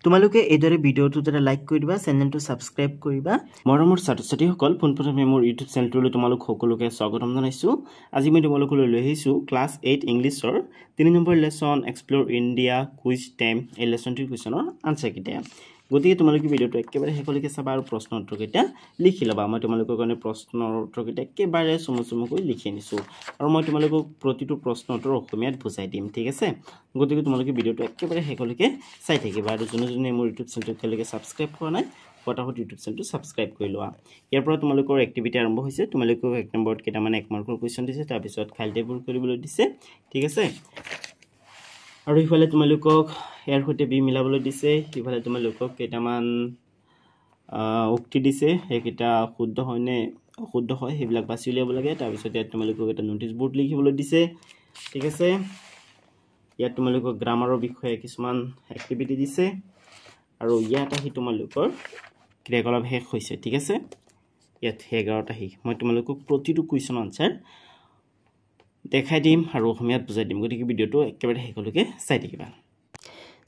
তোমালোকে এইদৰে ভিডিঅ'টো যাতে লাইক কৰি দিবা, চেনেলটো ছাবস্ক্ৰাইব কৰিবা। মৰমৰ ছাত্ৰ-ছাত্ৰীসকল, পোনপ্ৰথমে মোৰ ইউটিউব চেনেলটোলৈ তোমালোক সকলোকে স্বাগতম জনাইছোঁ। আজি মই তোমালোকলৈ লৈ আহিছোঁ ক্লাছ 8 ইংলিছৰ 3 number lesson explore India quiz time. এই লেছনটোৰ কুৱেশ্যনৰ আনচাৰকেইটা। গতিকে তোমালোকে ভিডিঅ'টো একেবাৰে শেষলৈকে চাবা আৰু প্ৰশ্ন উত্তৰকেইটা লিখি ল'বা। মই তোমালোকৰ কাৰণে প্ৰশ্নৰ উত্তৰকেইটা একেবাৰে চমুকৈ লিখি আনিছোঁ আৰু মই তোমালোকক প্ৰতিটো প্ৰশ্ন উত্তৰ অসমীয়াত বুজাই দিম, ঠিক আছে? গতিকে তোমালোকে ভিডিঅ'টো একেবাৰে শেষলৈকে চাই থাকিবা আৰু যোনে মোৰ ইউটিউব চেনেলটো এতিয়ালৈকে ছাবস্ক্ৰাইব কৰা নাই, ফটাফট ইউটিউব চেনেলটো ছাবস্ক্ৰাইব কৰি লোৱা। ইয়াৰ পৰা তোমালোকৰ এক্টিভিটি আৰম্ভ হৈছে। তোমালোকক 1 নম্বৰত কেইটামান 1 মাৰ্কৰ কুৱেশ্যন দিছে, তাৰপিছত খালিবোৰ কৰিবলৈ দিছে, ঠিক আছে? আৰু ইফালে তোমালোকক ইয়াৰ সৈতে বি মিলাবলৈ দিছে। ইফালে তোমালোকক কেইটামান উক্তি দিছে, সেইকেইটা শুদ্ধ হয় নে অশুদ্ধ হয় সেইবিলাক বাছি উলিয়াব লাগে। তাৰপিছত ইয়াত তোমালোকক এটা নোটিছ বোৰ্ড লিখিবলৈ দিছে, ঠিক আছে? ইয়াত তোমালোকক গ্ৰামাৰৰ বিষয়ে কিছুমান এক্টিভিটি দিছে আৰু ইয়াত আহি তোমালোকৰ ক্ৰিয়াকলাপ শেষ হৈছে, ঠিক আছে? ইয়াত 11টা আহি মই তোমালোকক প্ৰতিটো কুৱেশ্যনৰ আনচাৰ দেখাই দিম আৰু অসমীয়াত বুজাই দিম। গতিকে ভিডিঅ'টো একেবাৰে শেষলৈকে চাই থাকিবা।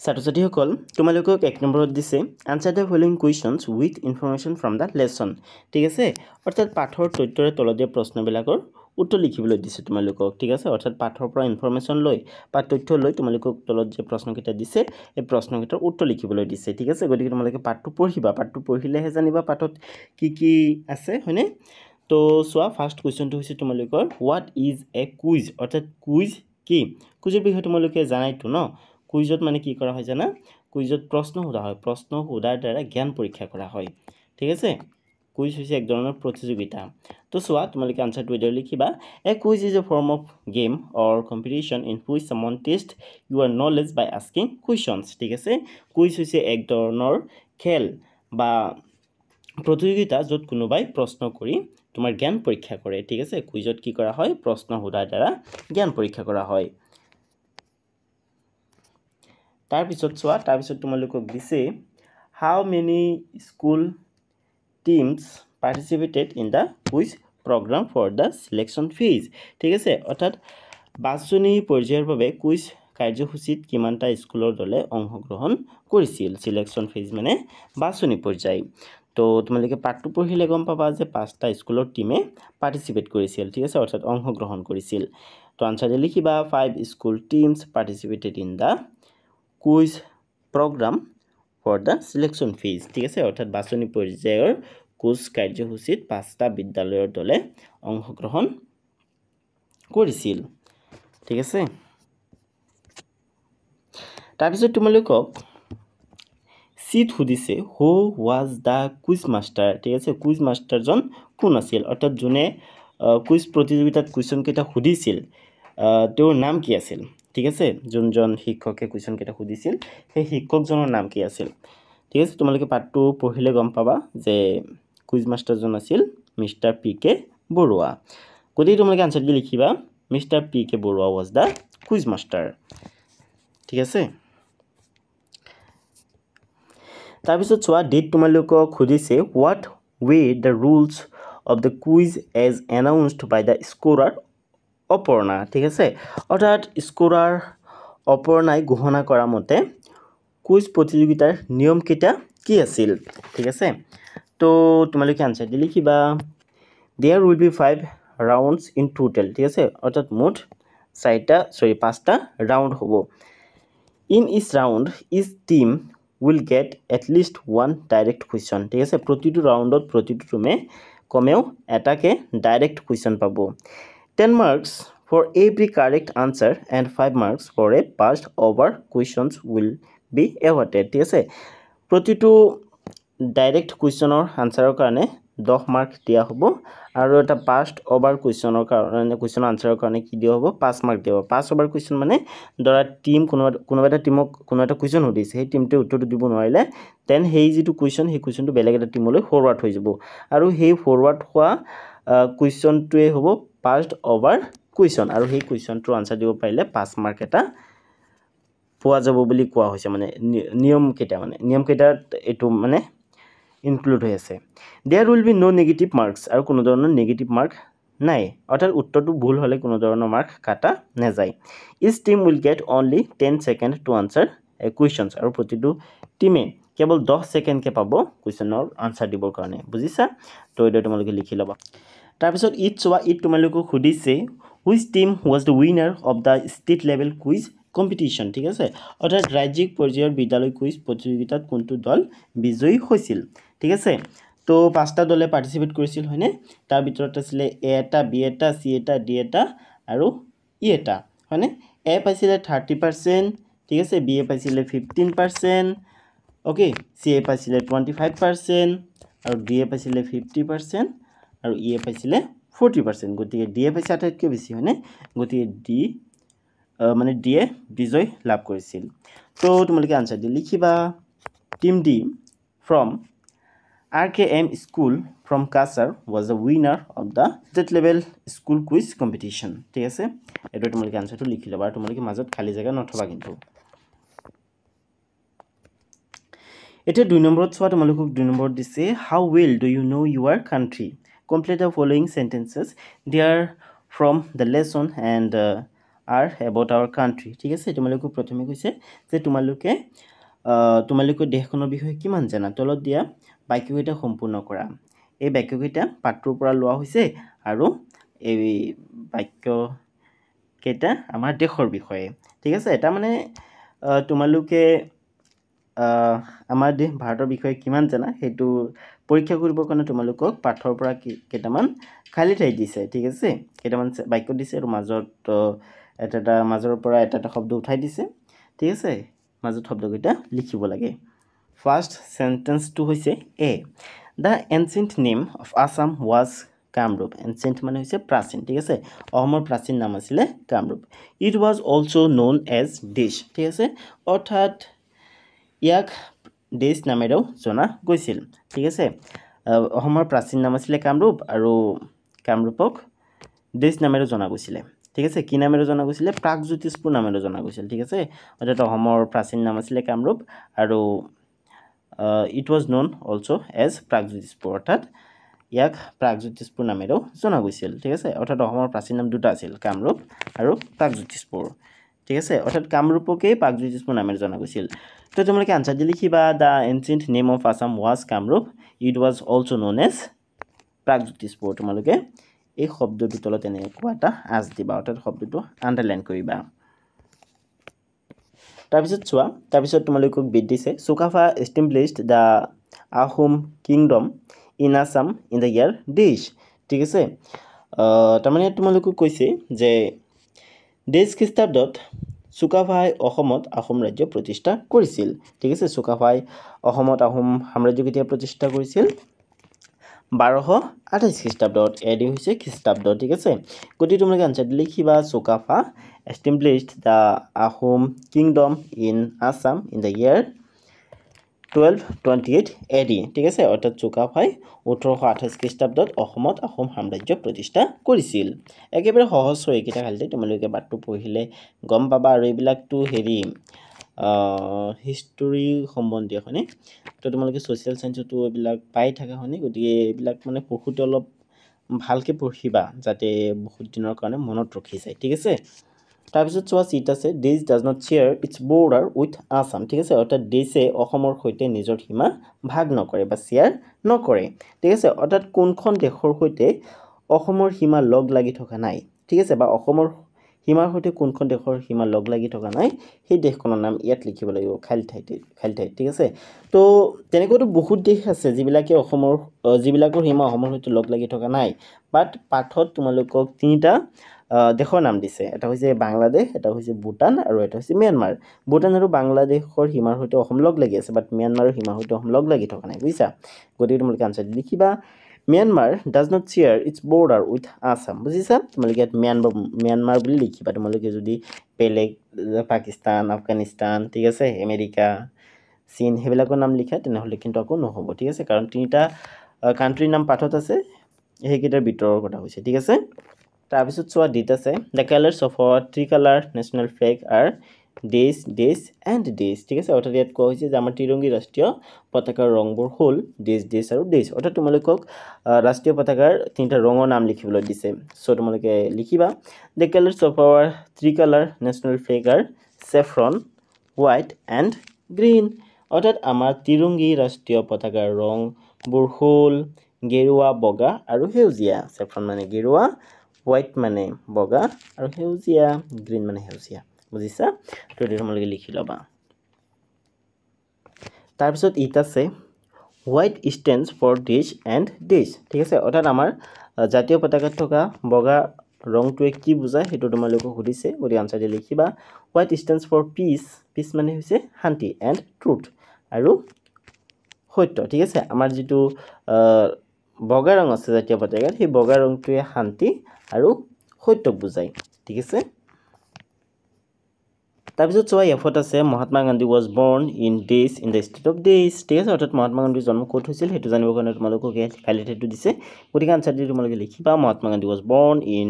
ছাত্ৰ-ছাত্ৰীসকল, তোমালোকক 1 নম্বৰত দিছে answer the following questions with information from the lesson, ঠিক আছে? অৰ্থাৎ পাঠৰ তথ্যৰে তলত দিয়া প্ৰশ্নবিলাকৰ উত্তৰ লিখিবলৈ দিছে তোমালোকক, ঠিক আছে? অৰ্থাৎ পাঠৰ পৰা ইনফৰমেশ্যন লৈ বা তথ্য লৈ তোমালোকক তলত যে প্ৰশ্নকেইটা দিছে এই প্ৰশ্নকেইটাৰ উত্তৰ লিখিবলৈ দিছে, ঠিক আছে? গতিকে তোমালোকে পাঠটো পঢ়িবা, পাঠটো পঢ়িলেহে জানিবা পাঠত কি আছে, হয়নে? তো চোৱা, ফাৰ্ষ্ট কুৱেশ্যনটো হৈছে তোমালোকৰ হোৱাট ইজ এ কুইজ, অৰ্থাৎ কুইজ কি? কুইজৰ বিষয়ে তোমালোকে জানাইতো ন? কুইজত মানে কি কৰা হয় জানা? কুইজত প্ৰশ্ন সোধা হয়, প্ৰশ্ন সোধাৰ দ্বাৰা জ্ঞান পৰীক্ষা কৰা হয়, ঠিক আছে? কুইজ হৈছে এক ধৰণৰ প্ৰতিযোগিতা। তো চোৱা, তোমালোকে আনচাৰটো এইদৰে লিখিবা। A quiz is a form of game or competition in which someone test your knowledge by asking questions, ঠিক আছে? কুইজ হৈছে এক ধৰণৰ খেল বা প্ৰতিযোগিতা য'ত কোনোবাই প্ৰশ্ন কৰি তোমাৰ জ্ঞান পৰীক্ষা কৰে, ঠিক আছে? কুইজত কি কৰা হয়? প্ৰশ্ন সোধাৰ দ্বাৰা জ্ঞান পৰীক্ষা কৰা হয়। তাৰপিছত চোৱা, তাৰপিছত তোমালোকক দিছে how many school teams participated in the quiz programme for the selection phase, ঠিক আছে? অৰ্থাৎ বাছনি পৰ্যায়ৰ বাবে কুইজ কাৰ্যসূচীত কিমানটা স্কুলৰ দলে অংশগ্ৰহণ কৰিছিল? চিলেকশ্যন ফেজ মানে বাছনি পৰ্যায়। তো তোমালোকে পাঠটো পঢ়িলে গম পাবা যে 5টা স্কুলৰ টিমে পাৰ্টিচিপেট কৰিছিল, ঠিক আছে? অৰ্থাৎ অংশগ্ৰহণ কৰিছিল। তো আনচাৰটো লিখিবা 5 school teams participated in the quiz programme for the selection phase, ঠিক আছে? অৰ্থাৎ বাছনি পৰ্যায়ৰ কুইজ কাৰ্যসূচীত 5টা বিদ্যালয়ৰ দলে অংশগ্ৰহণ কৰিছিল, ঠিক আছে? তাৰপিছত তোমালোকক চিট সুধিছে who was the quiz master, ঠিক আছে? কুইজ মাষ্টাৰজন কোন আছিল? অৰ্থাৎ যোনে কুইজ প্ৰতিযোগিতাত কুৱেশ্যনকেইটা সুধিছিল তেওঁৰ নাম কি আছিল, ঠিক আছে? যোনজন শিক্ষকে কুৱেশ্যনকেইটা সুধিছিল সেই শিক্ষকজনৰ নাম কি আছিল, ঠিক আছে? তোমালোকে পাঠটো পঢ়িলে গম পাবা যে কুইজ মাষ্টাৰজন আছিল মিষ্টাৰ PK বৰুৱা। গতিকে তোমালোকে আনচাৰটো লিখিবা mister PK Barua was the quiz master, ঠিক আছে? তাৰপিছত চোৱা, ডেট তোমালোকক সুধিছে what were the rules of the quiz as announced by the scorer Aparna, ঠিক আছে? অৰ্থাৎ স্ক'ৰাৰ অপৰ্ণাই ঘোষণা কৰা মতে কুইজ প্ৰতিযোগিতাৰ নিয়মকেইটা কি আছিল, ঠিক আছে? তো তোমালোকে আনচাৰটো লিখিবা there will be 5 rounds in total, ঠিক আছে? অৰ্থাৎ মুঠ 5টা ৰাউণ্ড হ'ব। In each round each team will get at least 1 direct question, ঠিক আছে? প্ৰতিটো ৰাউণ্ডত প্ৰতিটো টিমে কমেও এটাকে ডাইৰেক্ট কুৱেশ্যন পাব। 10 marks for every correct answer and 5 marks for a passed over questions will be awarded, ঠিক আছে? প্ৰতিটো ডাইৰেক্ট কুৱেশ্যনৰ আনচাৰৰ কাৰণে 10 মাৰ্ক দিয়া হ'ব আৰু এটা পাষ্ট অভাৰ কুৱেশ্যনৰ কাৰণে কুৱেশ্যনৰ আনচাৰৰ কাৰণে কি দিয়া হ'ব? 5 মাৰ্ক দিয়া হ'ব। পাষ্ট অভাৰ কুৱেশ্যন মানে ধৰা টিম কোনোবা এটা টিমক কোনো এটা কুৱেশ্যন সুধিছে, সেই টিমটোৱে উত্তৰটো দিব নোৱাৰিলে দেন সেই যিটো কুৱেশ্যন সেই কুৱেশ্যনটো বেলেগ এটা টিমলৈ ফৰৱাৰ্ড হৈ যাব আৰু সেই ফৰৱাৰ্ড হোৱা কুৱেশ্যনটোৱে হ'ব পাষ্ট অভাৰ কুৱেশ্যন আৰু সেই কুৱেশ্যনটোৰ আনচাৰ দিব পাৰিলে 5 মাৰ্ক এটা পোৱা যাব বুলি কোৱা হৈছে। মানে নিয়মকেইটাত এইটো মানে ইনক্লুড হৈ আছে। There will be no' negative marks, আৰু কোনো ধৰণৰ নেগেটিভ মাৰ্ক নাই, অৰ্থাৎ উত্তৰটো ভুল হ'লে কোনো ধৰণৰ মাৰ্ক কাটা নাযায়। Each team will get only 10 second to answer questions আৰু প্ৰতিটো টিমে কেৱল 10 ছেকেণ্ডকৈ পাব কুৱেশ্যনৰ আনচাৰ দিবৰ কাৰণে বুজিছা তো এইদৰে তোমালোকে লিখি ল'বা তাৰপিছত ইট চোৱা ইট তোমালোকক সুধিছে which team was the winner of the state level quiz competition ঠিক আছে অৰ্থাৎ ৰাজ্যিক পৰ্যায়ৰ বিদ্যালয় কুইজ প্ৰতিযোগিতাত কোনটো দল বিজয়ী হৈছিল ঠিক আছে তো 5টা দলে পাৰ্টিচিপেট কৰিছিল হয়নে তাৰ ভিতৰত আছিলে এ এটা বি এটা চি এটা ডি এটা আৰু ই এটা হয়নে এ পাইছিলে 30% ঠিক আছে বি এ পাইছিলে 15% ওকে চি এ পাইছিলে 25% আৰু ডি এ পাইছিলে 50% আৰু ই এ পাইছিলে 40% গতিকে ডি এ পাইছে আটাইতকৈ বেছি হয়নে গতিকে ডি মানে ডি এ বিজয় লাভ কৰিছিল তো তোমালোকে আনসাৰ দি লিখিবা team D from RKM school from Kasar was the winner of the state level school quiz competition ঠিক আছে এটো তোমালোকে আনসারটো লিখি লবা আৰু তোমালোকে মাজত খালি জায়গা নথবা কিন্তু এটা 2 নম্বৰত চোৱা তোমালোকক 2 নম্বৰত দিছে how well do you know your country complete the following sentences they are from the lesson and are about our country ঠিক আছে তোমালোকক প্ৰথমে কৈছে যে তোমালোকে দেশখনৰ বিষয়ে কিমান জানা তলত দিয়া বাক্যকেইটা সম্পূৰ্ণ কৰা এই বাক্যকেইটা পাঠৰ পৰা লোৱা হৈছে আৰু এই বাক্যকেইটা আমাৰ দেশৰ বিষয়ে ঠিক আছে এটা মানে তোমালোকে আমাৰ দেশ ভাৰতৰ বিষয়ে কিমান জানা হেতু পৰীক্ষা কৰিবৰ কাৰণে তোমালোকক পাঠৰ পৰা কেইটামান খালি ঠাই দিছে ঠিক আছে কেইটামান বাক্য দিছে আৰু মাজত এটা মাজৰ পৰা এটা শব্দ উঠাই দিছে ঠিক আছে মাজত শব্দকেইটা লিখিব লাগে ফাৰ্স্ট সেন্টেন্সটো হৈছে এ The ancient name of Assam was Kamrup. Ancient মানে হৈছে প্ৰাচীন ঠিক আছে অসমৰ প্ৰাচীন নাম আছিল Kamrup It was also known as Desh ঠিক আছে অৰ্থাৎ ইয়াক দেশ নামেৰেও জনা গৈছিল ঠিক আছে অসমৰ প্ৰাচীন নাম আছিল কামৰূপ আৰু কামৰূপক দেশ নামেৰে জনা গৈছিল ঠিক আছে কি নামেৰে জনা গৈছিল প্ৰাগজ্যোতিষপুৰ নামেৰে জনা গৈছিল ঠিক আছে অৰ্থাৎ অসমৰ প্ৰাচীন নাম আছিল কামৰূপ আৰু it was known also as Pragjyotishpur অৰ্থাৎ ইয়াক প্ৰাগজ্যোতিষপুৰ নামেৰেও জনা গৈছিল ঠিক আছে অৰ্থাৎ অসমৰ প্ৰাচীন নাম দুটা আছিল কামৰূপ আৰু প্ৰাগজ্যোতিষপুৰ ঠিক আছে অৰ্থাৎ কামৰূপকেই প্ৰাগজ্যোতিষপুৰ নামেৰে জনা গৈছিল তো তোমালোকে আনসাৰ দি লিখিবা the ancient name of Assam was Kamrup it was also known as Pragjyotishpur তোমালোকে এই শব্দটো তলত এনেকুৱা এটা আজ দিবা অৰ্থাৎ শব্দটো আন্ডাৰলাইন কৰিবা তাৰপিছত চোৱা তাৰপিছত তোমালোকক বিট দিছে Sukapha established the Ahom kingdom in Assam in the year Desh ঠিক আছে তাৰমানে তোমালোকক কৈছে যে দেশ খ্ৰীষ্টাব্দত Sukapha অসমত আহোম ৰাজ্য প্ৰতিষ্ঠা কৰিছিল ঠিক আছে Sukapha অসমত আহোম সাম্ৰাজ্য কেতিয়া প্ৰতিষ্ঠা কৰিছিল 1228 খ্ৰীষ্টাব্দত এডি হৈছে খ্ৰীষ্টাব্দ ঠিক আছে গতি তোমালোকে আনসাৰ লিখিবা Sukapha established the Ahom kingdom in Assam in the year 1228 AD ঠিক আছে অৰ্থাৎ Sukapha 1828 খ্ৰীষ্টাব্দত অসমত আহোম সাম্ৰাজ্য প্ৰতিষ্ঠা কৰিছিল একেবাৰে সহজ হয় এইকেইটা খালি তোমালোকে বাটটো পঢ়িলে গম পাবা আৰু এইবিলাকটো হেৰি হিষ্টৰী সম্বন্ধীয় হয়নে তো তোমালোকে সোশ্যাল সায়েন্সটো এইবিলাক পাই থাকা হয়নে গতিকে এইবিলাক মানে পঢ়ুতে অলপ ভালকে পঢ়িবা যাতে বহুত দিনৰ কাৰণে মনত ৰখি যায় ঠিক আছে তাৰপিছত চোৱা চিট আছে দেশ does not share it's border with Assam ঠিক আছে অৰ্থাৎ দেশে অসমৰ সৈতে নিজৰ সীমা ভাগ নকৰে বা শ্বেয়াৰ নকৰে ঠিক আছে অৰ্থাৎ কোনখন দেশৰ সৈতে অসমৰ সীমা লগ লাগি থকা নাই ঠিক আছে বা অসমৰ সীমাৰ সৈতে কোনখন দেশৰ সীমা লগ লাগি থকা নাই সেই দেশখনৰ নাম ইয়াত লিখিব লাগিব খালি ঠাইত ঠিক আছে তো তেনেকৈতো বহুত দেশ আছে যিবিলাকৰ সীমা অসমৰ সৈতে লগ লাগি থকা নাই বাট পাঠত তোমালোকক তিনিটা দেশৰ নাম দিছে এটা হৈছে বাংলাদেশ এটা হৈছে ভুটান আৰু এটা হৈছে মিয়ানমাৰ ভুটান আৰু বাংলাদেশৰ সীমাৰ সৈতে অসম লগ লাগি আছে বাট মিয়ানমাৰৰ সীমাৰ সৈতে অসম লগ লাগি থকা নাই বুজিছা গতিকে তোমালোকে আনসাৰ লিখিবা Myanmar does not share its border with Assam বুজিছা তোমালোকে ইয়াত মিয়ানমাৰ বুলি লিখিবা তোমালোকে যদি বেলেগ পাকিস্তান আফগানিস্তান ঠিক আছে আমেৰিকা চীন হেবিলাকৰ নাম লিখা তেনেহলে কিন্তু আকৌ নহব ঠিক আছে কাৰণ তিনিটা কান্ট্ৰিৰ নাম পাঠত আছে হেকিটাৰ ভিতৰৰ কথা হৈছে ঠিক আছে তাৰপিছত চোৱা ডিট আছে the colors of our tricolor national flag are দেশ and দেশ ঠিক আছে অৰ্থাৎ ইয়াত কোৱা হৈছে যে আমাৰ ত্ৰিৰংগী ৰাষ্ট্ৰীয় পতাকাৰ ৰংবোৰ হ'ল দেশ আৰু দেশ অৰ্থাৎ তোমালোকক ৰাষ্ট্ৰীয় পতাকাৰ তিনিটা ৰঙৰ নাম লিখিবলৈ দিছে সো তোমালোকে লিখিবা the colors of our tricolor national flag are saffron white and green অৰ্থাৎ আমাৰ ত্ৰিৰংগী ৰাষ্ট্ৰীয় পতাকাৰ ৰংবোৰ হ'ল গেৰুৱা বগা আৰু সেউজীয়া চেফ্ৰন মানে গেৰুৱা হোৱাইট মানে বগা আৰু সেউজীয়া গ্ৰীণ মানে সেউজীয়া বুজিছা তো এইটো তোমালোকে লিখি ল'বা তাৰপিছত ইট আছে what stands for this and this ঠিক আছে অৰ্থাৎ আমাৰ জাতীয় পতাকাত থকা বগা ৰংটোৱে কি বুজায় সেইটো তোমালোকক সুধিছে গতিকে আনচাৰটো লিখিবা white stands for peace peace মানে হৈছে শান্তি এণ্ড ট্ৰুথ আৰু সত্য ঠিক আছে আমাৰ যিটো বগা ৰং আছে জাতীয় পতাকাত সেই বগা ৰংটোৱে শান্তি আৰু সত্যক বুজায় ঠিক আছে তাৰপিছত চোৱা এফত আছে Mahatma Gandhi was born in this in the state of this ঠিক আছে অৰ্থাৎ মহাত্মা গান্ধীৰ জন্ম ক'ত হৈছিল সেইটো জানিবৰ কাৰণে তোমালোকক খালী ঠাইটো দিছে গতিকে আনচাৰটো তোমালোকে লিখিবা Mahatma Gandhi was born in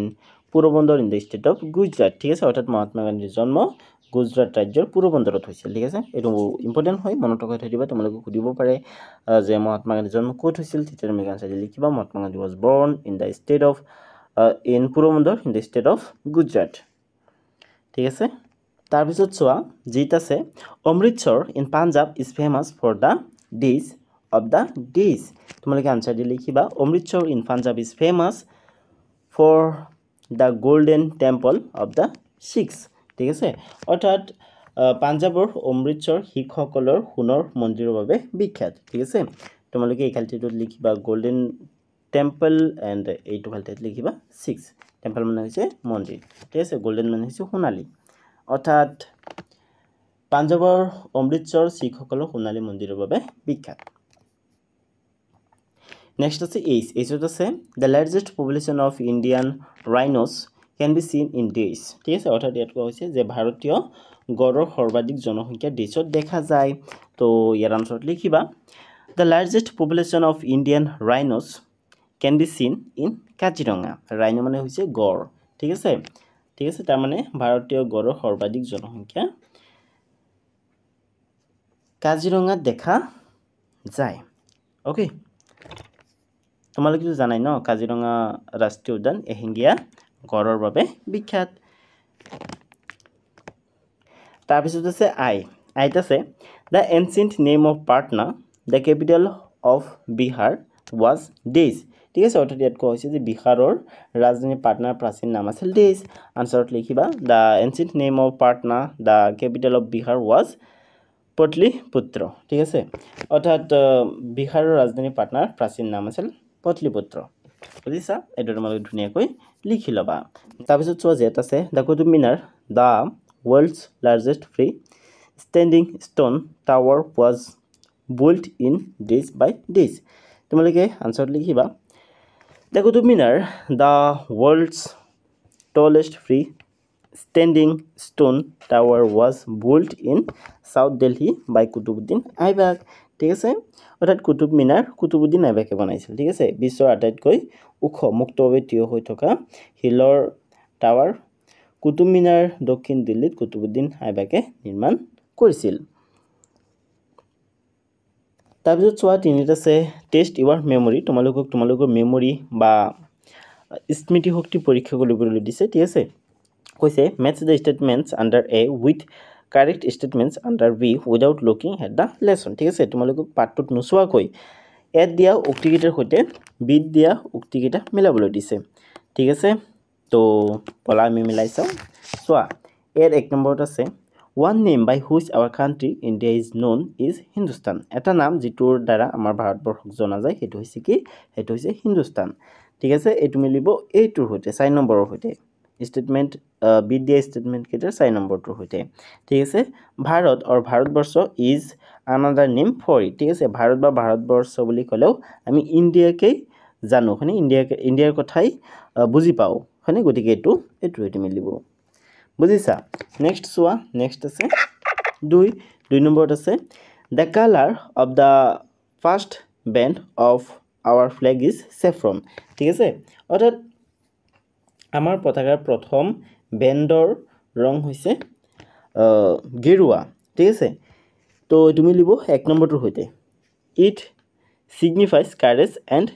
Porbandar in the state of Gujarat ঠিক আছে অৰ্থাৎ মহাত্মা গান্ধীৰ জন্ম গুজৰাট ৰাজ্যৰ পোৰবন্দৰত হৈছিল ঠিক আছে এইটো ইম্পৰ্টেণ্ট হয় মনত ৰখাই থৈ দিবা তোমালোকক সুধিব পাৰে যে মহাত্মা গান্ধীৰ জন্ম ক'ত হৈছিল তেতিয়া তুমি আনচাৰটো লিখিবা Mahatma Gandhi was born in the state of in Porbandar in the state of Gujarat ঠিক আছে তাৰপিছত চোৱা জিত আছে Amritsar in Punjab is famous for the dish of the dish তোমালোকে আনচাৰ দি লিখিবা Amritsar in Punjab is famous for the Golden Temple of the Sikhs ঠিক আছে অৰ্থাৎ পাঞ্জাবৰ অমৃতসৰ শিখসকলৰ সোণৰ মন্দিৰৰ বাবে বিখ্যাত ঠিক আছে তোমালোকে এই খালটিটোত লিখিবা গোল্ডেন টেম্পল এণ্ড এইটো খালটিত লিখিবা শিখছ টেম্পল মানে হৈছে মন্দিৰ ঠিক আছে গোল্ডেন মানে হৈছে সোণালী অৰ্থাৎ পাঞ্জাবৰ অমৃতসৰ শিখসকলৰ সোণালী মন্দিৰৰ বাবে বিখ্যাত নেক্সট আছে এইচত আছে the largest population of Indian rhinos can be seen in this ঠিক আছে অৰ্থাৎ ইয়াত কোৱা হৈছে যে ভাৰতীয় গড়ৰ সৰ্বাধিক জনসংখ্যা ডিছত দেখা যায় তো ইয়াৰ আনচাৰত লিখিবা the largest population of Indian rhinos can be seen in Kaziranga rhino' মানে হৈছে গড় ঠিক আছে তাৰমানে ভাৰতীয় গড়ৰ সৰ্বাধিক জনসংখ্যা কাজিৰঙাত দেখা যায় অ'কে তোমালোকেতো জানাই ন কাজিৰঙা ৰাষ্ট্ৰীয় উদ্যান এশিঙীয়া গড়ৰ বাবে বিখ্যাত তাৰপিছত আছে আইত আছে the ancient name of Patna the capital of Bihar was dish ঠিক আছে অৰ্থাৎ ইয়াত কোৱা হৈছে যে বিহাৰৰ ৰাজধানী পাটনাৰ প্ৰাচীন নাম আছিল ডিছ আনচাৰত লিখিবা the ancient name of Patna the capital of Bihar was Pataliputra ঠিক আছে অৰ্থাৎ বিহাৰৰ ৰাজধানী পাটনাৰ প্ৰাচীন নাম আছিল পটলিপুত্ৰ বুজিছা এইটো তোমালোকে ধুনীয়াকৈ লিখি ল'বা তাৰপিছত চোৱা জেট আছে the Qutub Minar the world's largest free standing stone tower was built in days by days তোমালোকে আনসার লিখিবা the Qutub Minar the world's tallest free standing stone tower was built in South Delhi by Kutubuddin Aibak ঠিক আছে অর্থাৎ কুতুব মিনার কুতুবুদ্দিন আইবাকে বনাইছিল ঠিক আছে বিশ্বৰ আটাইতকৈ ওখ মুক্তভাৱে থিয় হৈ থকা হিলৰ টাৱাৰ কুতুব মিনাৰ দক্ষিণ দিল্লীত কুতুবুদ্দিন আইবাকে নিৰ্মাণ কৰিছিল তাৰপিছত চোৱা তিনিত আছে টেষ্ট ইউৰ মেমৰি তোমালোকৰ মেমৰি বা স্মৃতি শক্তি পৰীক্ষা কৰিবলৈ দিছে ঠিক আছে কৈছে match the statements under A with correct statements under B without looking at the lesson ঠিক আছে তোমালোকক পাঠটোত নোচোৱাকৈ এত দিয়া উক্তিকেইটাৰ সৈতে বিত দিয়া উক্তিকেইটা মিলাবলৈ দিছে ঠিক আছে তো পলা আমি মিলাই চাওঁ চোৱা এৰ এক নম্বৰত আছে one name by which our country India is known is Hindustan এটা নাম যিটোৰ দ্বাৰা আমাৰ ভাৰতবৰ্ষক জনা যায় হেতু হৈছে কি হেতু হৈছে হিন্দুস্তান ঠিক আছে এটো মিলিব এইটোৰ হৈতে 4 নম্বৰৰ হৈতে স্টেটমেন্ট বিদ্যা স্টেটমেন্ট কেটাৰ 4 নম্বৰটোৰ হৈতে ঠিক আছে Bharat or Bharatvarsh is another name for it ঠিক আছে ভাৰত বা ভাৰতবৰ্ষ বুলি কলেও আমি ইন্ডিয়াকে জানো মানে ইন্ডিয়াৰ কথাই বুজি পাও মানে গতিকে এটো হৈতে মিলিব বুজিছা নেক্সট সোয়া নেক্সট আছে 2 নম্বৰত আছে the color of the first band of our flag is saffron ঠিক আছে অৰ্থাৎ আমাৰ পতাকাৰ প্ৰথম বেণ্ডৰ ৰং হৈছে গেৰুৱা ঠিক আছে তো তুমি লিব 1 নম্বৰটোৰ হৈতে it signifies courage and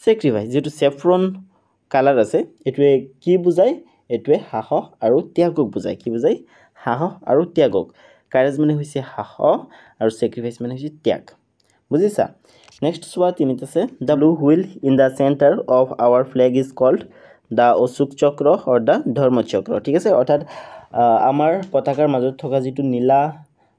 sacrifice যেটো saffron কালাৰ আছে এটোৱে কি বুজায় এটোৱে সাহস আৰু ত্যাগক বুজায় কি বুজায় সাহস আৰু ত্যাগক কাৰেজ মানে হৈছে সাহস আৰু স্যাক্ৰিফাইস মানে হৈছে ত্যাগ বুজিছা নেক্সট সোৱা তিনিত আছে the blue wheel in the center of our flag is called the Ashok চক্ৰ or the ধৰ্ম চক্ৰ ঠিক আছে অৰ্থাৎ আমাৰ পতাকাৰ মাজত থকা যেটো নীলা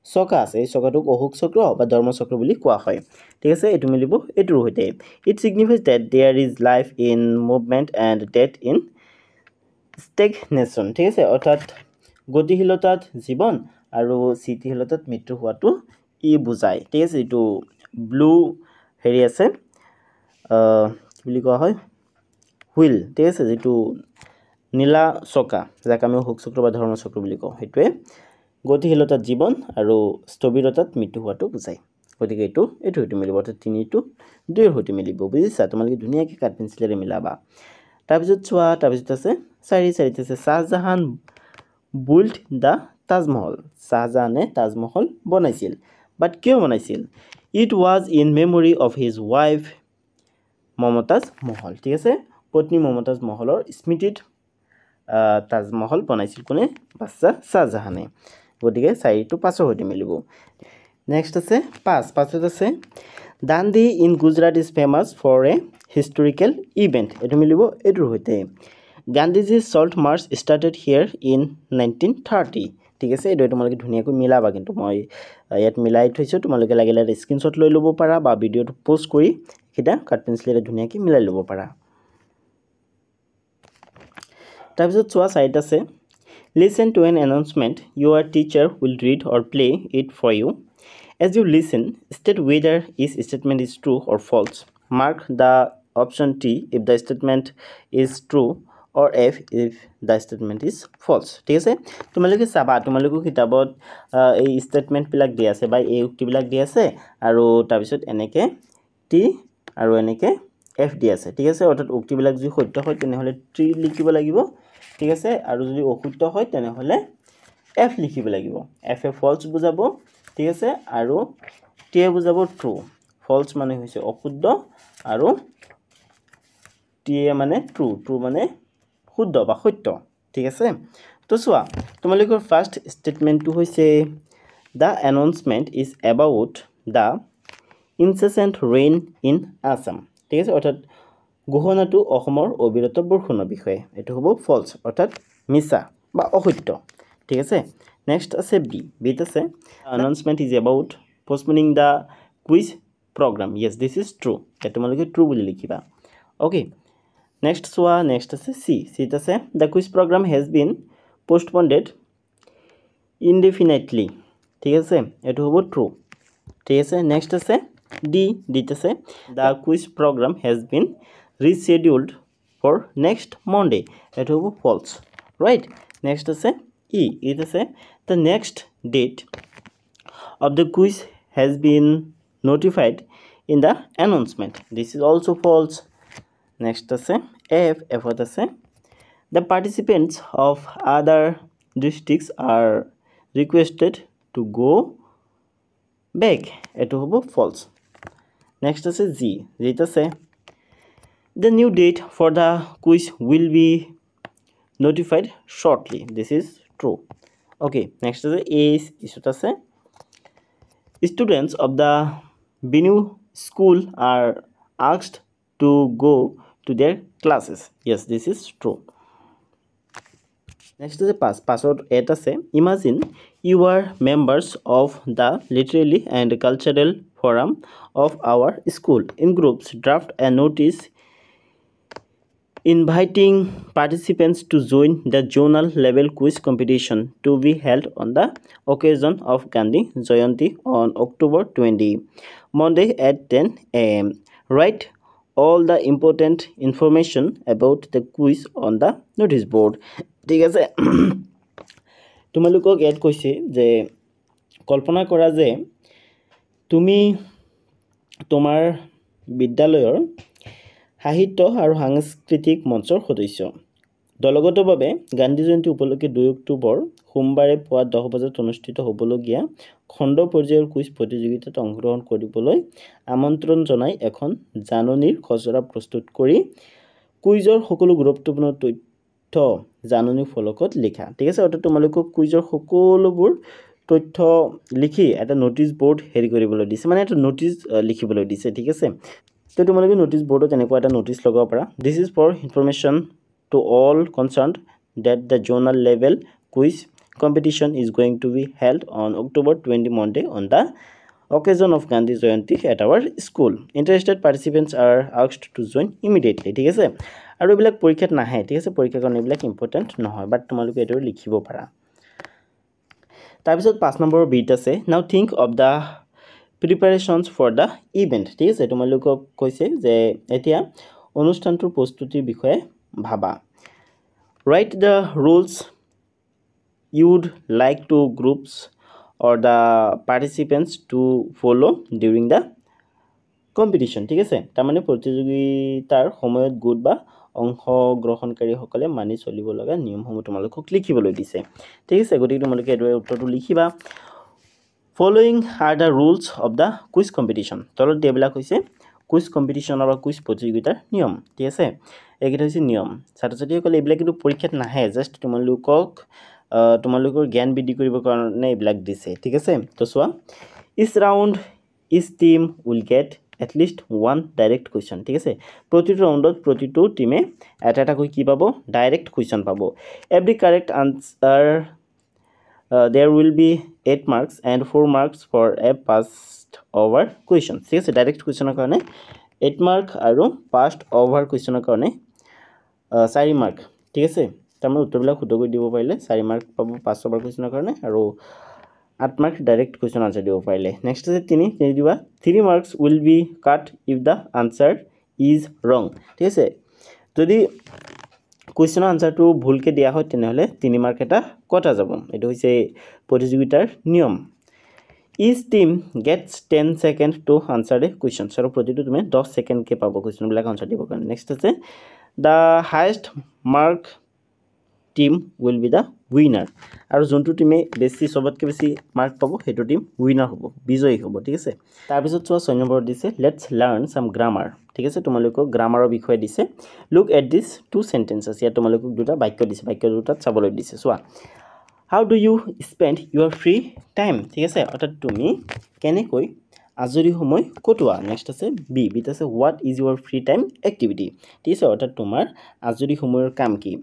চকা আছে এই চকাটোক অশোক চক্ৰ বা ধৰ্ম চক্ৰ বুলি কোৱা হয় ঠিক আছে এটো মিলিব এটোৰ হৈতে it signifies that there is life in movement and death in stagnation ঠিক আছে অৰ্থাৎ গতিশীলতাত জীৱন আৰু স্থিতিশীলতাত মৃত্যু হোৱাটো ই বুজায় ঠিক আছে এটো ব্লু হেৰি আছে কি বুলি কোৱা হয় হুইল ঠিক আছে যেটো নীলা চকা যাক আমি অশোক চক্ৰ বা ধৰ্ম চক্ৰ বুলি কওঁ হেতুৱে গতিশীলতাত জীৱন আৰু স্থবিৰতাত মৃত্যু হোৱাটো বুজায় গতিকে এটো হয়তো মিলিব অৰ্থাৎ তিনিটো দুইৰ হয়তো মিলিব বুজিছা তোমালোকে ধুনীয়াকৈ কাঠ পেন্সিলেৰে মিলাবা তাৰপিছত চোৱা তাৰপিছত আছে চাৰিত আছে Shahjahan built the Taj Mahal শাহজাহানে Taj Mahal বনাইছিল বাট কিয় বনাইছিল it was in memory of his wife Mumtaz Mahal ঠিক আছে পত্নী মমতাজ মহলৰ স্মৃতিত তাজমহল বনাইছিল কোনে বাদশাহ শাহজাহানে গতিকে 4 টো 5 হতে মিলিব নেক্সট আছে 5ত আছে Dandi in Gujarat is famous for a historical event এটো মিলিব এটোৰ হতে Gandhiji's salt march started here in 1930 ঠিক আছে এটো তোমালোকে ধুনীয়াকৈ মিলাবা কিন্তু মই ইয়াত মিলাই থৈছো তোমালোকে লাগিলে স্ক্ৰিনশ্বট লৈ লব পাৰা বা ভিডিওটো পোষ্ট কৰি কিটা কাট পেন্সিলেৰে ধুনীয়াকৈ মিলাই লব পাৰা তাৰপিছত চোৱা সাইড আছে Listen to an announcement your teacher will read or play it for you as you listen state whether each statement is true or false mark the option T if the statement is true or F if the statement is false ঠিক আছে তোমালোকে চাবা তোমালোকৰ কিতাপত এই statement বিলাক দিয়া আছে বা এই উক্তি বিলাক দিয়া আছে আৰু তাৰ পিছত এনেকে T আৰু এনেকে F দিয়া আছে ঠিক আছে অৰ্থাৎ উক্তি বিলাক যদি সত্য হয় তেনেহলে T লিখিব লাগিব ঠিক আছে আৰু যদি অসত্য হয় তেনেহলে F লিখিব লাগিব F এ false বুজাব ঠিক আছে আৰু T এ বুজাব true false মানে হৈছে অশুদ্ধ আৰু T এ মানে true মানে শুদ্ধ বা সত্য ঠিক আছে তো চোৱা তোমালোকৰ ফাৰ্স্ট স্টেটমেন্টটো হৈছে the announcement is about the incessant rain in Assam ঠিক আছে অৰ্থাৎ ঘোষণাটো অসমৰ অবিৰত বৰষুণৰ বিষয়ে এটো হ'ব false অৰ্থাৎ মিছা বা অসত্য ঠিক আছে নেক্সট আছে বিত আছে announcement is about postponing the quiz program yes this is true এটা তোমালোকে true বুলি লিখিবা okay next soa next আছে c ত আছে the quiz program has been postponed indefinitely ঠিক আছে এটো হ'ব true ঠিক আছে next আছে d ত আছে the quiz program has been rescheduled for next Monday এটো হ'ব false right next আছে e ত আছে the next date of the quiz has been notified in the announcement this is also false next আছে f ত আছে the participants of other districts are requested to go back এটো হ'ব false next আছে g ত আছে the new date for the quiz will be notified shortly this is true okay next is isut ase students of the Binu school are asked to go to their classes yes this is true next is password et ase imagine you are members of the literary and cultural forum of our school in groups draft a notice inviting participants to join the zonal level quiz competition to be held on the occasion of Gandhi Jayanti on October 20 Monday at 10 a.m. Write all the important information about the quiz on the notice board ঠিক আছে তোমালোকক add কৈছে যে কল্পনা কৰা যে তুমি তোমাৰ বিদ্যালয়ৰ সাহিত্য আৰু সাংস্কৃতিক মঞ্চৰ সদস্য দলগতভাৱে গান্ধী জয়ন্তী উপলক্ষে 2 অক্টোবৰ সোমবাৰে পুৱা 10 বজাত অনুষ্ঠিত হ'বলগীয়া খণ্ড পৰ্যায়ৰ কুইজ প্ৰতিযোগিতাত অংশগ্ৰহণ কৰিবলৈ আমন্ত্ৰণ জনাই এখন জাননীৰ খচৰা প্ৰস্তুত কৰি কুইজৰ সকলো গুৰুত্বপূৰ্ণ জাননী ফলকত লিখা ঠিক আছে অৰ্থাৎ তোমালোকক কুইজৰ সকলোবোৰ তথ্য লিখি এটা নোটিছ বোৰ্ড হেৰি কৰিবলৈ দিছে মানে এটা নোটিছ লিখিবলৈ দিছে ঠিক আছে তো তোমালোকে নোটিছ বোৰ্ডত এনেকুৱা এটা নোটিছ লগাব পাৰা this is for information to all concerned that the zonal level quiz competition is going to be held on October 20 Monday on the occasion of Gandhi Jayanti at our school. Interested participants are asked to join immediately. ঠিক আছে আৰু এইবিলাক পৰীক্ষাত নাহে ঠিক আছে পৰীক্ষাৰ কাৰণে এইবিলাক ইম্পৰ্টেণ্ট নহয় বাট তোমালোকে এইটো লিখিব পাৰা তাৰপিছত 5 নম্বৰ বিট আছে now think of the preparations for the event ঠিক আছে তোমালোকক কৈছে যে এতিয়া অনুষ্ঠানটোৰ প্ৰস্তুতিৰ বিষয়ে ভাবা Write the rules you would like to groups or the participants to follow during the competition ঠিক আছে তাৰমানে প্ৰতিযোগিতাৰ সময়ত গোট বা অংশগ্ৰহণকাৰীসকলে মানি চলিব লগা নিয়মসমূহ তোমালোকক লিখিবলৈ দিছে ঠিক আছে গতিকে তোমালোকে এইটো উত্তৰটো লিখিবা Following are the rules of the quiz competition তলত দেবিলাক হৈছে কুইজ কম্পিটিশ্যন বা কুইজ প্ৰতিযোগিতাৰ নিয়ম ঠিক আছে এইকেইটা হৈছে নিয়ম ছাত্ৰ ছাত্ৰীসকলে এইবিলাক কিন্তু পৰীক্ষাত নাহে জাষ্ট তোমালোকৰ জ্ঞান বৃদ্ধি কৰিবৰ কাৰণে এইবিলাক দিছে ঠিক আছে তো চোৱা each round each team will get at least one direct question ঠিক আছে প্ৰতিটো ৰাউণ্ডত প্ৰতিটো টিমে এটা কৈ কি পাব ডাইৰেক্ট কুৱেশ্যন পাব every correct answer there will be 8 marks and 4 marks for a passed over question ঠিক আছে ডাইৰেক্ট কুৱেশ্যনৰ কাৰণে 8 মাৰ্ক আৰু passed over কুৱেশ্যনৰ কাৰণে 4 মাৰ্ক ঠিক আছে তাৰমানে উত্তৰবিলাক শুদ্ধ কৰি দিব পাৰিলে 4 মাৰ্ক পাব passed over কুৱেশ্যনৰ কাৰণে আৰু 8 মাৰ্ক ডাইৰেক্ট কুৱেশ্যন আনসাৰ দিব পাৰিলে নেক্সট আছে 3 দিবা 3 marks will be cut if the answer is wrong ঠিক আছে যদি কুৱেশ্যনৰ আনসাৰটো ভুলকৈ দিয়া হয় তেনেহলে 3 মাৰ্ক এটা কটা যাব এটো হৈছে প্ৰতিযোগিতাৰ নিয়ম each team gets 10 seconds to answer a question সৰ প্ৰতিটো তুমি 10 সেকেন্ড কে পাব কুৱেশ্যন বিলাক আনসাৰ দিব কাৰণে নেক্সট আছে the highest mark team will be the winner আৰু যোনটো টিমে বেছি সবতকৈ বেছি মাৰ্ক পাব হেটো টিম উইনাৰ হ'ব বিজয়ী হ'ব ঠিক আছে তাৰ পিছত চোৱা 6 নম্বৰ দিছে লেটস লাৰ্ন সাম গ্ৰামাৰ ঠিক আছে তোমালোকক গ্ৰামাৰৰ বিষয়ে দিছে look at this two sentences ইয়া তোমালোকক দুটা বাক্য দিছে বাক্য দুটাত চাবলৈ দিছে চোৱা how do you spend your free time ঠিক আছে অৰ্থাৎ তুমি কেনেকৈ আজৰি সময় কটোৱা নেক্সট আছে বিত আছে what is Euro free time activity ঠিক আছে অৰ্থাৎ তোমাৰ আজৰি সময়ৰ কাম কি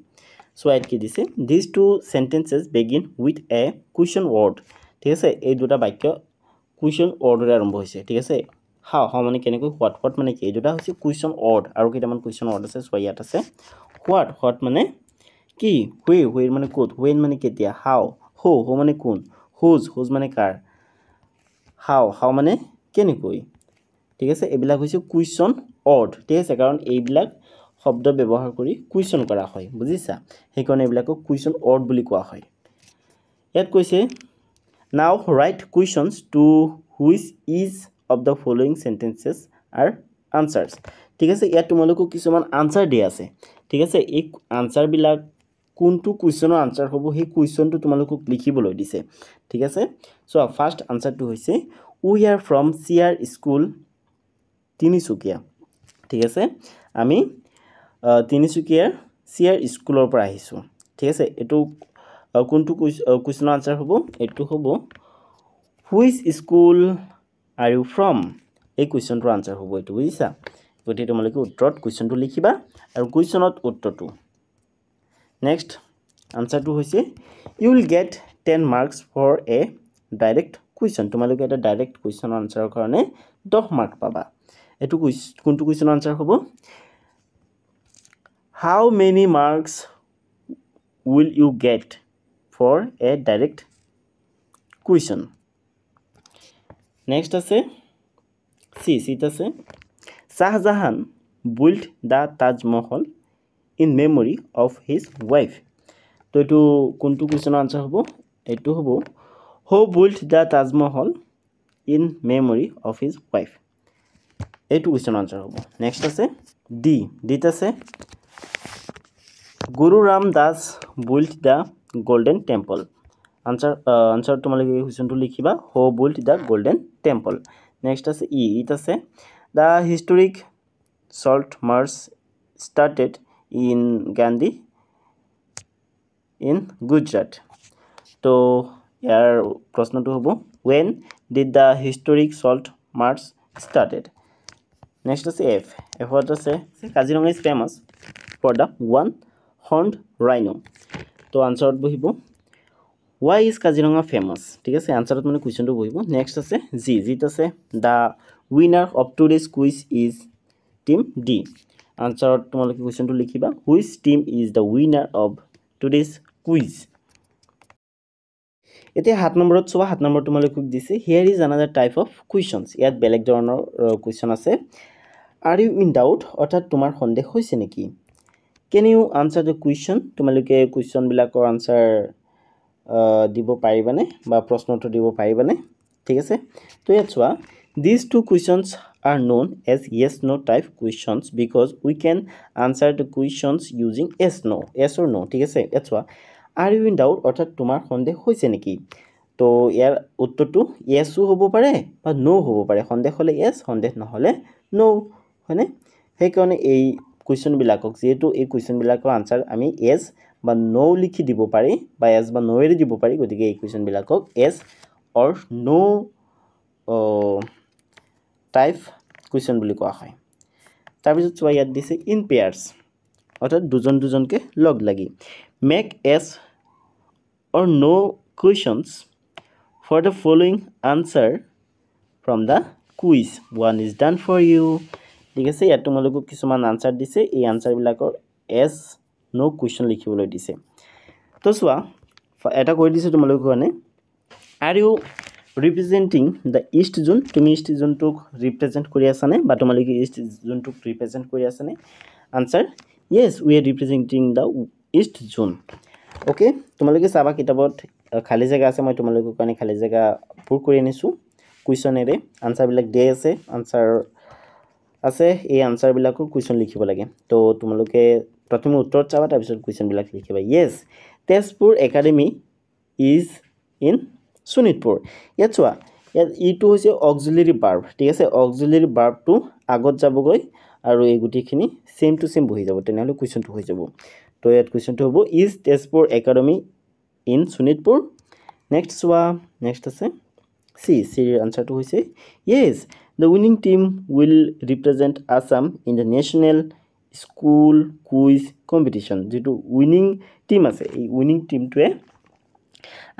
So add কি দিছে these two sentences begin with a question word ঠিক আছে এই দুটা বাক্য question word ৰে আৰম্ভ হৈছে ঠিক আছে how মানে কেনেকৈ what মানে কি এই দুটা হৈছে question word আৰু কেইটামান question word আছে so ইয়াত আছে what মানে কি where মানে ক'ত when মানে কেতিয়া how who মানে কোন whose মানে কাৰ how মানে কেনেকৈ ঠিক আছে এইবিলাক হৈছে question word ঠিক আছে কাৰণ এইবিলাক শব্দ ব্যৱহাৰ কৰি কুৱেশ্যন কৰা হয় বুজিছা হেকনে এইবিলাকক কুৱেশ্যন word বুলি কোৱা হয় ইয়াত কৈছে now write questions to which is of the following sentences are answers ঠিক আছে ইয়াত তোমালোকক কিছুমান আনসাৰ দিয়া আছে ঠিক আছে এই আনসাৰ বিলাক কোনটো কুৱেশ্যনৰ আনসাৰ হ'ব সেই কুৱেশ্যনটো তোমালোকক লিখিবলৈ দিছে ঠিক আছে সো ফাৰ্স্ট আনসাৰটো হৈছে we are from CR school Tinsukia ঠিক আছে আমি তিনিচুকীয়াৰ চিআৰ স্কুলৰ পৰা আহিছো ঠিক আছে এটো কোনটো কুৱেশ্যনৰ আনসাৰ হ'ব এটো হ'ব which school are you from এই কুৱেশ্যনটোৰ আনসাৰ হ'ব এটো বুজিছা গতিকে তোমালোকে উত্তৰত কুৱেশ্যনটো লিখিবা আৰু কুৱেশ্যনত উত্তৰটো নেক্সট আনসাৰটো হৈছে you will get 10 marks for a direct question তোমালোকে এটা ডাইৰেক্ট কুৱেশ্যনৰ আনসাৰৰ কাৰণে 10 মাৰ্ক পাবা এটো কোনটো কুৱেশ্যনৰ আনসাৰ হ'ব How many marks will you get for a direct question? Next আছে C আছে Shah Jahan built the Taj Mahal in memory of his wife. তো এটো কোনটো কুৱেশ্যনৰ আনসাৰ হ'ব এটো হ'ব Who built the Taj Mahal in memory of his wife? এইটো কুৱেশ্যনৰ answer হ'ব নেক্সট আছে D আছে Guru Ram Das built the Golden Temple. Answer তোমালোকে কুৱেশ্যনটো লিখিবা Who built the Golden Temple. Next আছে it আছে The historic salt march started in Gandhi in Gujarat. তো ইয়াৰ প্ৰশ্নটো হ'ব when did the historic salt march started? Next is F. F what is Kaziranga is famous for the one horned rhino. তো answer বহিব why is Kaziranga famous? ঠিক আছে answer মানে কোৱেশ্চনটো বহিব next আছে G জিত আছে the winner of today's quiz is team D. answer তোমালোকে কোৱেশ্চনটো লিখিবা which team is the winner of today's quiz? এতিয়া 7 নম্বৰত চোৱা 7 নম্বৰ তোমালোকে দিছে here is another type of questions ইয়াত বেলেগ ধৰণৰ কোৱেশ্চন আছে are you in doubt অৰ্থাৎ তোমাৰ সন্দেহ হৈছে নেকি can you answer the question তোমালোকে কোৱেশ্চন বিলাকৰ আনসাৰ দিব পাৰিবানে বা প্ৰশ্নটো দিব পাৰিবানে ঠিক আছে তো ইয়াত চোৱা these two questions are known as yes no type questions because we can answer the questions using yes or no ঠিক আছে ইয়াত চোৱা are you in doubt অৰ্থাৎ তোমাৰ সন্দেহ হৈছে নেকি তো ইয়াৰ উত্তৰটো yes হ'ব পাৰে বা no হ'ব পাৰে সন্দেহ হলে yes সন্দেহ নহলে no হয়নে সেইকাৰণে এই কোৱেশ্চন বিলাকক যেটো এই কোৱেশ্চন বিলাকৰ আনসাৰ আমি yes বা no লিখি দিব পাৰি বা yes বা no এৰি দিব পাৰি গতিকে এই কোৱেশ্চন বিলাকক yes or no type question বুলি কোৱা হয় তাৰ পিছত চোৱা ইয়াত দিছে in pairs অৰ্থাৎ দুজন দুজনকে লগ লাগি make yes or no questions for the following answer from the quiz one is done for you ঠিক আছে ইয়াত তোমালোকক কিছুমান আনসাৰ দিছে এই আনসাৰ বিলাকৰ yes no question লিখিবলৈ দিছে তো চোৱা এটা কৈ দিছে তোমালোকক মানে are you representing the east zone তুমি east zone টোক ৰিপ্ৰেজেন্ট কৰি আছানে বা তোমালোকে east zone টোক ৰিপ্ৰেজেন্ট কৰি আছানে answer yes we are representing the east zone okay তোমালোকে চাবা কিতাপত খালি জায়গা আছে মই তোমালোকৰ কাৰণে খালি জায়গা পূৰ কৰি আনিছো কোৱেশ্চনেৰে আনসাৰ বিলাক দে আছে আনসাৰ আছে এই আনসাৰ বিলাকৰ কোৱেশ্চন লিখিব লাগে তো তোমালোকে প্ৰথমে উত্তৰ চাবা তাৰ পিছত কোৱেশ্চন বিলাক লিখিবা yes Tezpur academy is in Sonitpur ইয়াত চোৱা ইয়াত ইটো হৈছে অক্সিলাৰি ভাৰ্ব ঠিক আছে অক্সিলাৰি ভাৰ্বটো আগত যাবগৈ আৰু এই গুটিখিনি সেম টু সেম বহি যাব তেনেহলে কোৱেশ্চনটো হৈ যাব তো ইয়াত কোৱেশ্চনটো হ'ব is Tezpur academy in Sonitpur next চোৱা নেক্সট আছে C answer to hoise yes the winning team will represent Assam in the national school quiz competition যেটো winning team আছে এই winning team টোৱে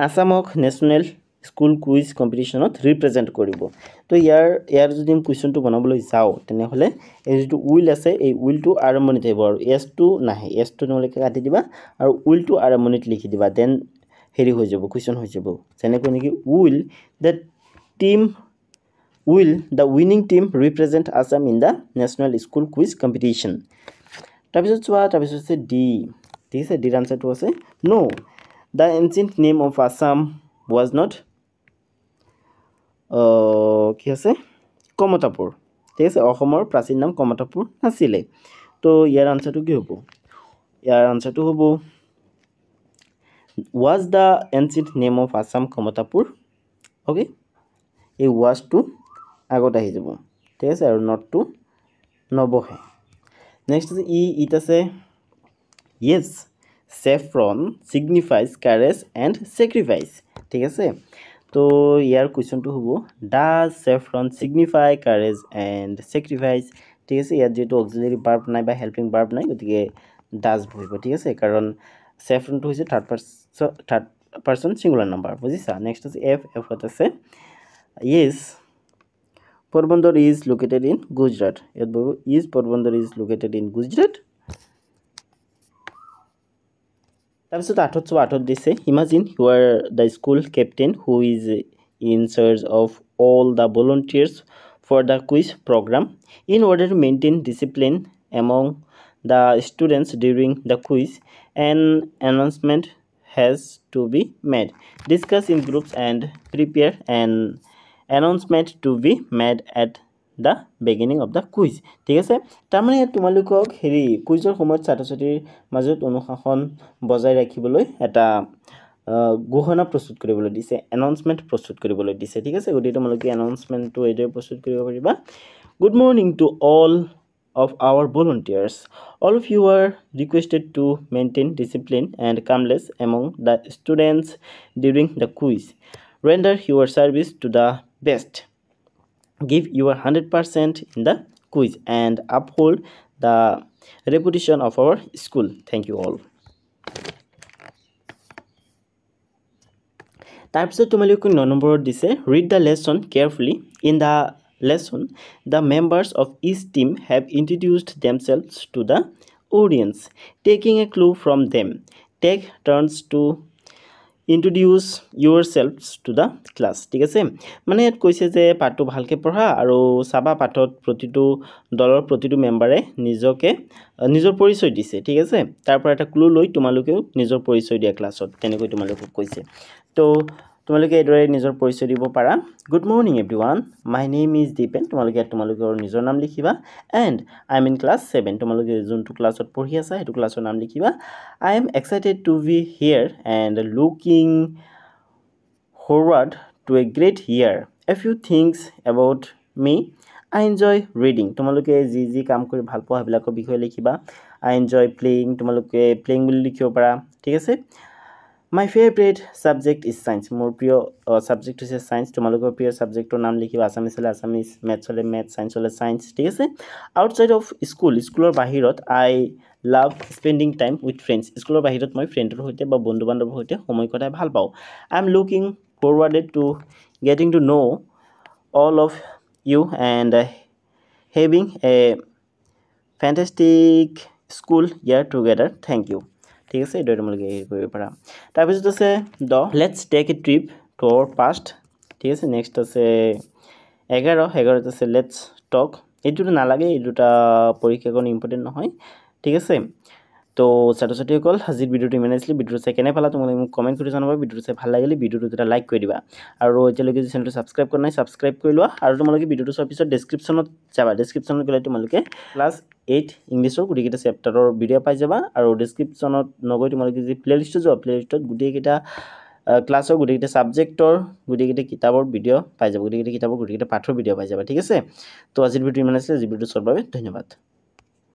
আসামক national school quiz competition ত represent কৰিব তো ইয়াৰ যদি কোৱেশ্চনটো বনাবলৈ যাও তেনেহলে এই যেটো will আছে এই will টো আৰম্ভণিত হ'ব আৰু s টো নাহে s টো নলেকে কাটি দিবা আৰু will টো আৰম্ভণিত লিখি দিবা দেন হেৰি হৈ যাব কোৱেশ্চন হৈ যাব যেনেকৈ নেকি will the winning team represent Assam in the national school quiz competition তাৰপিছত চোৱা তাৰপিছত আছে D ঠিক আছে D আনসাৰটো আছে no the ancient name of Assam was not কি আছে কমতাপুৰ ঠিক আছে অসমৰ প্ৰাচীন নাম কমতাপুৰ নাছিলে তো ইয়াৰ আনসাৰটো কি হ'ব ইয়াৰ আনসাৰটো হ'ব was the ancient name of Assam Kamatapur okay এই was to আগত আহি যাব ঠিক আছে আৰু not to নবহে নেক্সট আছে it আছে yes saffron signifies courage and sacrifice ঠিক আছে তো ইয়াৰ কোৱেশ্চনটো হ'ব does saffron signify courage and sacrifice ঠিক আছে ইয়াত যেটো অক্সিলাৰি ভাৰ্ব নাই বা হেল্পিং ভাৰ্ব নাই গতিকে does বহিব ঠিক আছে কাৰণ saffron to হৈছে third person singular number বুজিছা next is f what আছে yes Porbandar is located in Gujarat yat bobo is Porbandar is located in Gujarat তাৰপিছত 8 দিছে imagine you are the school captain who is in charge of all the volunteers for the quiz program in order to maintain discipline among the students during the quiz an announcement has to be made discuss in groups and prepare an announcement to be made at the beginning of the quiz ঠিক আছে তাৰমানে তোমালোকক হেৰি কুইজৰ সময়ত ছাত্ৰ-ছাত্ৰীৰ মাজত অনুশাসন বজাই ৰাখিবলৈ এটা গহনা প্ৰস্তুত কৰিবলৈ দিছে announcement প্ৰস্তুত কৰিবলৈ দিছে ঠিক আছে গতিকে তোমালোকে announcement টো এদৰে প্ৰস্তুত কৰিব পাৰিবা good morning to all of our volunteers. All of you are requested to maintain discipline and calmness among the students during the quiz. Render your service to the best. Give your 100% in the quiz and uphold the reputation of our school. Thank you all. তাৰপিছত তোমালোকে 9 নম্বৰত দিছে read the lesson carefully. In the lesson, the members of each team have introduced themselves to the audience. Taking a clue from them, take turns to introduce yourselves to the class. ঠিক আছে মানে ইয়াত কৈছে যে পাঠটো ভালকৈ পঢ়া আৰু চাবা পাঠত প্ৰতিটো দলৰ প্ৰতিটো মেম্বাৰে নিজৰ পৰিচয় দিছে ঠিক আছে তাৰ পৰা এটা ক্লু লৈ তোমালোকেও নিজৰ পৰিচয় দিয়া ক্লাছত তেনেকৈ তোমালোকক কৈছে তো তোমালোকে এদৰে নিজৰ পৰিচয় দিব পাৰা good morning everyone my name is Dipen তোমালোকৰ নিজৰ নাম লিখিবা and I am in class 7 তোমালোকে যোনটো ক্লাছত পঢ়ি আছা সেইটো ক্লাছৰ নাম লিখিবা I am excited to be here and looking forward to a great year a few things about me I enjoy reading তোমালোকে যি কাম কৰি ভাল পোৱা সেইবিলাকৰ বিষয়ে লিখিবা আই এনজয় প্লেয়িং তোমালোকে প্লেয়িং বুলি লিখিব পাৰা ঠিক আছে My favorite subject is science. More প্ৰিয় subject is science. তোমালোকৰ প্ৰিয় subjectৰ নাম লিখিবা আসামিজ হলে আসামিজ maths হলে maths science হলে science ঠিক আছে outside of school স্কুলৰ বাহিৰত I love spending time with friends স্কুলৰ বাহিৰত মই ফ্ৰেণ্ডৰ সৈতে বা বন্ধু বান্ধৱৰ সৈতে সময় কটাই ভাল পাওঁ I am looking forward to getting to know all of you and having a fantastic school year together. Thank you. ঠিক আছে এইটো তোমালোকে কৰিব পাৰা তাৰপিছত আছে the let's take a trip to our past ঠিক আছে নেক্সট আছে 11 আছে লেটস টক এইটোতো নালাগে এই দুটা পৰীক্ষাৰ কাৰণে ইম্পৰ্টেণ্ট নহয় ঠিক আছে তো ছাত্ৰ ছাত্ৰীসকল আজিৰ ভিডিঅ'টো ইমানেই আছিল ভিডিঅ'টো চাই কেনে পালা তোমালোকে মোক কমেণ্ট কৰি জনাবা ভিডিঅ'টো চাই ভাল লাগিলে ভিডিঅ'টো এটা লাইক কৰি দিবা আৰু এতিয়ালৈকে যদি চেনেলটো ছাবস্ক্ৰাইব কৰা নাই ছাবস্ক্ৰাইব কৰি লোৱা আৰু তোমালোকে ভিডিঅ'টো চোৱাৰ পিছত ডেছক্ৰিপশ্যনত যাবা ডেছক্ৰিপশ্যনত গ'লে তোমালোকে ক্লাছ 8 ইংলিছৰ গোটেইকেইটা চেপ্টাৰৰ ভিডিঅ' পাই যাবা আৰু ডেছক্ৰিপশ্যনত নগৈ তোমালোকে যদি প্লেলিষ্টত যোৱা প্লেলিষ্টত গোটেইকেইটা ক্লাছৰ গোটেইকেইটা ছাবজেক্টৰ গোটেইকেইটা কিতাপৰ ভিডিঅ' পাই যাবা গোটেইকেইটা কিতাপৰ গোটেইকেইটা পাঠৰ ভিডিঅ' পাই যাবা ঠিক আছে তো আজিৰ ভিডিঅ'টো ইমান আছিল আজি ভিডিঅ'টো চোৱাৰ বাবে ধন্যবাদ